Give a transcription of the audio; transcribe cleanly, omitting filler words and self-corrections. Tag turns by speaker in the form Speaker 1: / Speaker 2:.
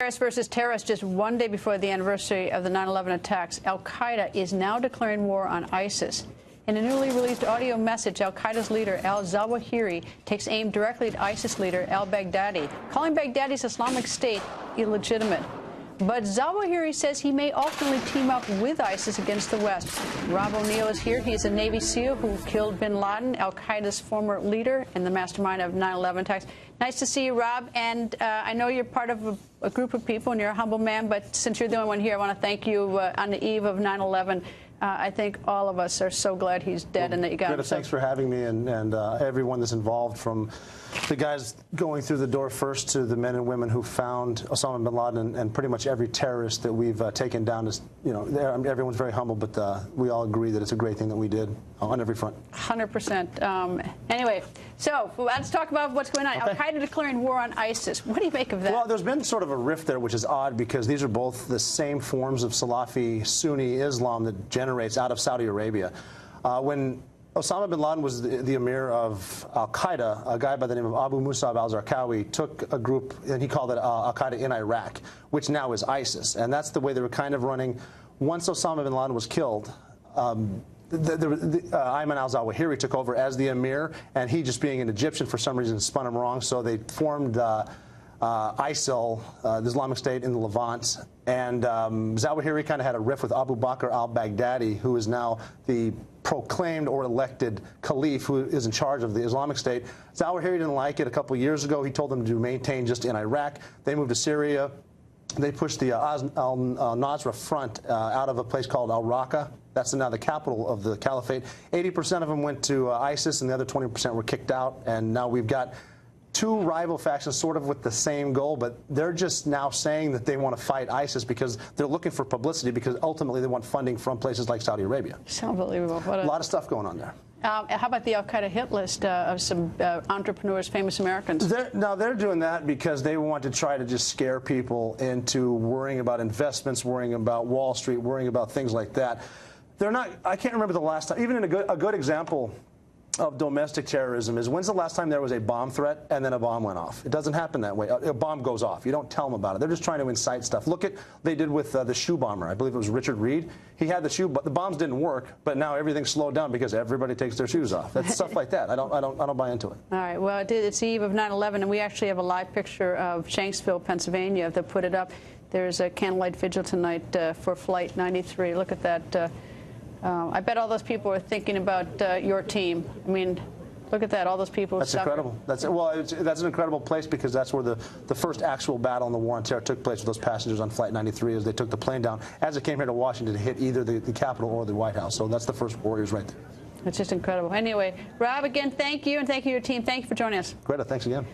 Speaker 1: Terrorist versus terrorist. Just one day before the anniversary of the 9/11 attacks, Al-Qaeda is now declaring war on ISIS. In a newly released audio message, Al-Qaeda's leader Al Zawahiri takes aim directly at ISIS leader al-Baghdadi, calling Baghdadi's Islamic State illegitimate. But Zawahiri says he may ultimately team up with ISIS against the West. Rob O'Neill is here. He's a Navy SEAL who killed bin Laden, Al-Qaeda's former leader and the mastermind of 9/11 attacks. Nice to see you, Rob. And I know you're part of a group of people and you're a humble man, but since you're the only one here, I want to thank you on the eve of 9/11. I think all of us are so glad he's dead and that you got him.
Speaker 2: Thanks for having me and everyone that's involved, from the guys going through the door first to the men and women who found Osama bin Laden and pretty much every terrorist that we've taken down. Is, you know, everyone's very humble, but we all agree that it's a great thing that we did on every front.
Speaker 1: 100%. Anyway, so let's talk about what's going on. Okay. Al-Qaeda declaring war on ISIS. What do you make of that?
Speaker 2: Well, there's been sort of a rift there, which is odd because these are both the same forms of Salafi Sunni Islam that generates out of Saudi Arabia. When Osama bin Laden was the emir of Al-Qaeda, a guy by the name of Abu Musab al-Zarqawi took a group, and he called it Al-Qaeda in Iraq, which now is ISIS. And that's the way they were kind of running. Once Osama bin Laden was killed, Ayman al-Zawahiri took over as the emir, and he, just being an Egyptian for some reason, spun him wrong. So they formed ISIL, the Islamic State in the Levant. And Zawahiri kind of had a rift with Abu Bakr al-Baghdadi, who is now the proclaimed or elected caliph who is in charge of the Islamic State. Zawahiri didn't like it a couple of years ago. He told them to maintain just in Iraq. They moved to Syria. They pushed the al-Nusra Front out of a place called al-Raqqa. That's now the capital of the caliphate. 80% of them went to ISIS, and the other 20% were kicked out. And now we've got two rival factions sort of with the same goal, but they're just now saying that they want to fight ISIS because they're looking for publicity, because ultimately they want funding from places like Saudi Arabia.
Speaker 1: It's unbelievable. What
Speaker 2: a lot of stuff going on there.
Speaker 1: How about the Al-Qaeda hit list of some entrepreneurs, famous Americans?
Speaker 2: They're doing that because they want to try to just scare people into worrying about investments, worrying about Wall Street, worrying about things like that. They're not. I can't remember the last time. Even in a good example of domestic terrorism is, when's the last time there was a bomb threat and then a bomb went off? It doesn't happen that way. A bomb goes off. You don't tell them about it. They're just trying to incite stuff. Look at they did with the shoe bomber. I believe it was Richard Reed. He had the shoe, but the bombs didn't work. But now everything's slowed down because everybody takes their shoes off. That's stuff like that. I don't buy into it.
Speaker 1: All right. Well, it's the eve of 9/11, and we actually have a live picture of Shanksville, Pennsylvania, that put it up. There's a candlelight vigil tonight for Flight 93. Look at that. I bet all those people are thinking about your team. I mean, look at that, all those people.
Speaker 2: That's incredible. That's an incredible place, because that's where the first actual battle in the war on terror took place with those passengers on Flight 93 as they took the plane down as it came here to Washington to hit either the Capitol or the White House. So that's the first warriors right there.
Speaker 1: It's just incredible. Anyway, Rob, again, thank you, and thank you to your team. Thank you for joining us.
Speaker 2: Greta, thanks again.